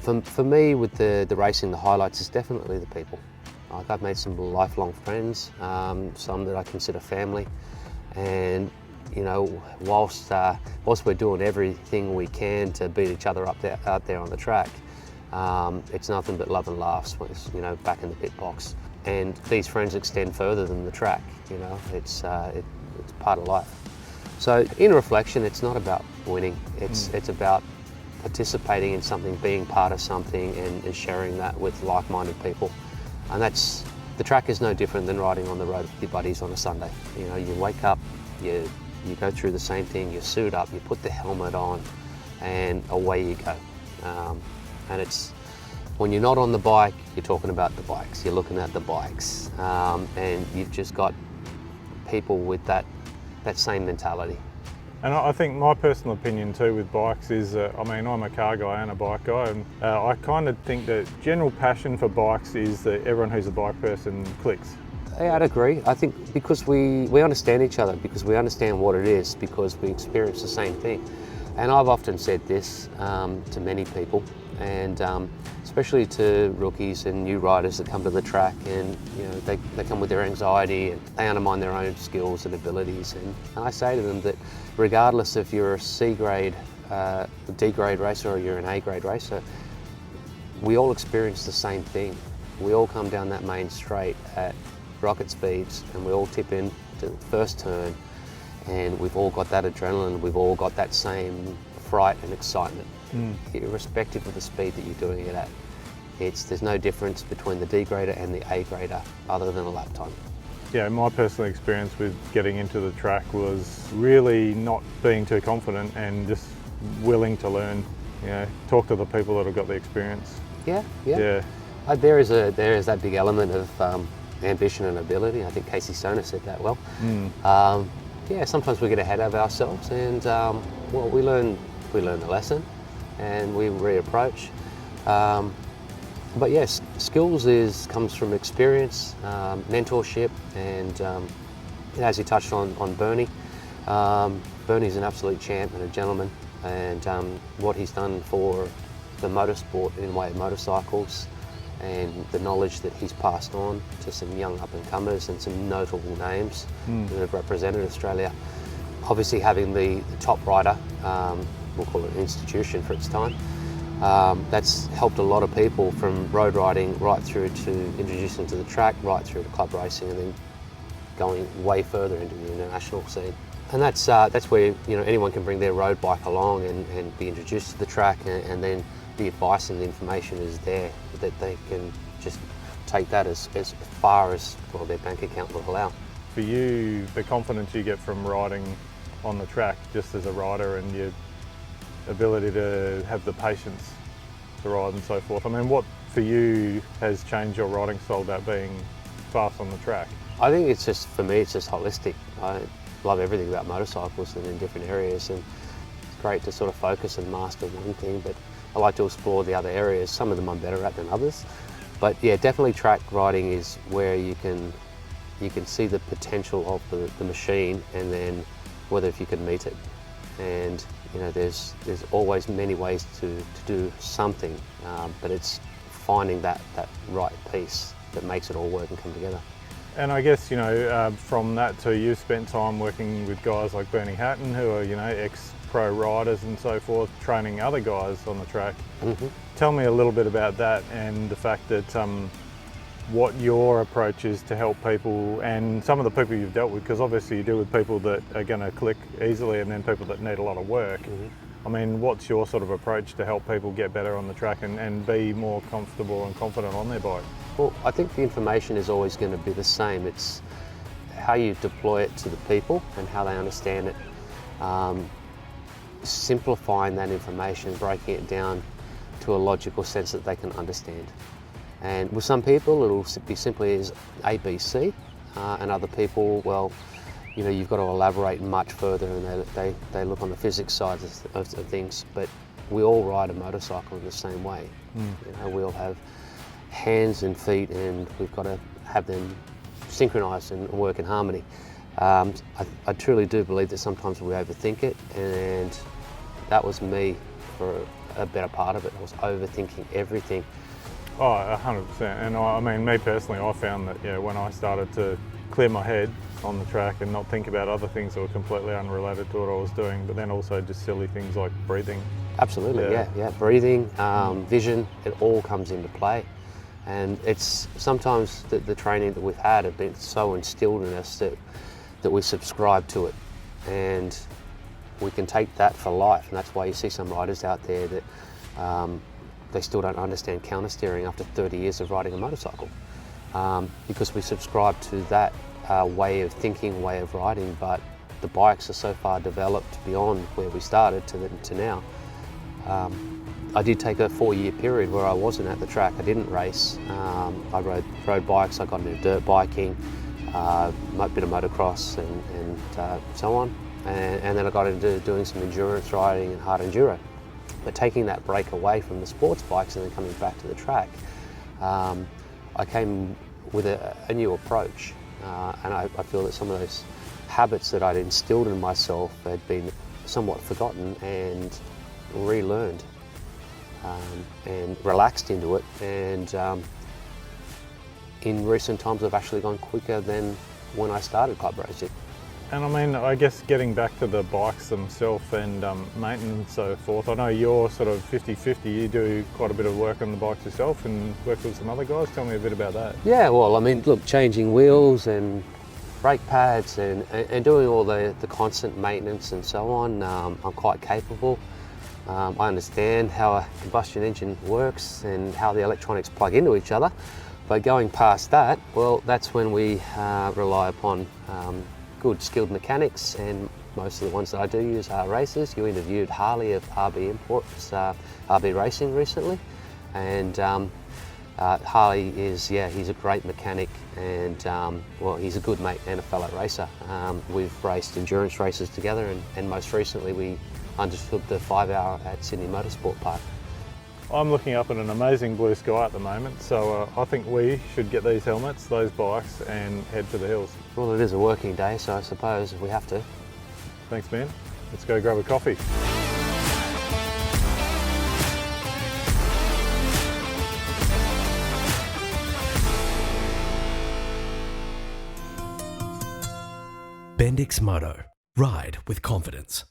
For me, with the racing, the highlights is definitely the people. Like, I've made some lifelong friends, some that I consider family, and you know, whilst we're doing everything we can to beat each other out there on the track, it's nothing but love and laughs, you know, back in the pit box. And these friends extend further than the track. You know, it's part of life. So in reflection, it's not about winning. It's about participating in something, being part of something, and sharing that with like-minded people. And the track is no different than riding on the road with your buddies on a Sunday. You know, you wake up, you go through the same thing, you suit up, you put the helmet on, and away you go. And it's, when you're not on the bike, you're talking about the bikes, you're looking at the bikes, and you've just got people with that same mentality. And I think my personal opinion too with bikes is, I mean, I'm a car guy and a bike guy, and I kind of think that general passion for bikes is that everyone who's a bike person clicks. Yeah, I'd agree. I think because we understand each other, because we understand what it is, because we experience the same thing. And I've often said this to many people, and especially to rookies and new riders that come to the track, and you know, they come with their anxiety and they undermine their own skills and abilities. And I say to them that regardless if you're a C grade, D grade racer, or you're an A grade racer, we all experience the same thing. We all come down that main straight at rocket speeds, and we all tip in to the first turn, and we've all got that adrenaline, we've all got that same fright and excitement, irrespective of the speed that you're doing it at. There's no difference between the D grader and the A grader other than a lap time. Yeah, my personal experience with getting into the track was really not being too confident and just willing to learn, you know, talk to the people that have got the experience. Yeah. There is that big element of ambition and ability. I think Casey Stoner said that well. Yeah, sometimes we get ahead of ourselves, and well, we learn the lesson, and we reapproach. But yes, skills comes from experience, mentorship, and as you touched on Bernie. Bernie's an absolute champ and a gentleman, and what he's done for the motorsport in way of motorcycles, and the knowledge that he's passed on to some young up-and-comers and some notable names that have represented Australia. Obviously having the top rider, we'll call it an institution for its time, that's helped a lot of people from road riding right through to introducing to the track, right through to club racing, and then going way further into the international scene. And that's where, you know, anyone can bring their road bike along and be introduced to the track, and then the advice and the information is there that they can just take that as far as, well, their bank account will allow. For you, the confidence you get from riding on the track just as a rider, and your ability to have the patience to ride and so forth. I mean, what for you has changed your riding style about being fast on the track? I think it's just, for me, it's just holistic. I love everything about motorcycles and in different areas, and it's great to sort of focus and master one thing, but I like to explore the other areas. Some of them I'm better at than others. But yeah, definitely track riding is where you can see the potential of the machine, and then whether if you can meet it. And you know, there's always many ways to do something, but it's finding that right piece that makes it all work and come together. And I guess, you know, from that to you've spent time working with guys like Bernie Hatton, who are, you know, ex-pro riders and so forth, training other guys on the track. Tell me a little bit about that, and the fact that what your approach is to help people, and some of the people you've dealt with, because obviously you deal with people that are going to click easily and then people that need a lot of work. I mean, what's your sort of approach to help people get better on the track and be more comfortable and confident on their bike? Well, I think the information is always going to be the same. It's how you deploy it to the people and how they understand it. Simplifying that information, breaking it down to a logical sense that they can understand. And with some people, it'll be simply as A, B, C, and other people, well, you know, you've got to elaborate much further, and they look on the physics side of things. But we all ride a motorcycle in the same way. You know, we all have hands and feet, and we've got to have them synchronised and work in harmony. I truly do believe that sometimes we overthink it, and that was me for a better part of it. I was overthinking everything. Oh, 100%. And I mean, me personally, I found that, yeah, when I started to clear my head on the track and not think about other things that were completely unrelated to what I was doing, but then also just silly things like breathing. Absolutely, yeah. Breathing, vision, it all comes into play. And it's sometimes the training that we've had have been so instilled in us that we subscribe to it. And we can take that for life. And that's why you see some riders out there that they still don't understand counter steering after 30 years of riding a motorcycle. Because we subscribe to that way of thinking, way of riding, but the bikes are so far developed beyond where we started to now. I did take a 4-year period where I wasn't at the track. I didn't race. I rode bikes. I got into dirt biking, a bit of motocross, and so on. And then I got into doing some endurance riding and hard enduro. But taking that break away from the sports bikes and then coming back to the track, I came with a new approach. And I feel that some of those habits that I'd instilled in myself had been somewhat forgotten and relearned. And relaxed into it, and in recent times I've actually gone quicker than when I started club racing. And I mean, I guess getting back to the bikes themselves and maintenance and so forth, I know you're sort of 50-50, you do quite a bit of work on the bikes yourself and work with some other guys. Tell me a bit about that. Yeah, well, I mean, look, changing wheels and brake pads and doing all the constant maintenance and so on, I'm quite capable. I understand how a combustion engine works and how the electronics plug into each other. But going past that, well, that's when we rely upon good skilled mechanics, and most of the ones that I do use are racers. You interviewed Harley of RB Imports, RB Racing recently, and Harley is, he's a great mechanic, and well, he's a good mate and a fellow racer. We've raced endurance races together, and most recently we undertook the 5-hour at Sydney Motorsport Park. I'm looking up at an amazing blue sky at the moment, so I think we should get these helmets, those bikes, and head for the hills. Well, it is a working day, so I suppose we have to. Thanks, man. Let's go grab a coffee. Bendix Moto. Ride with confidence.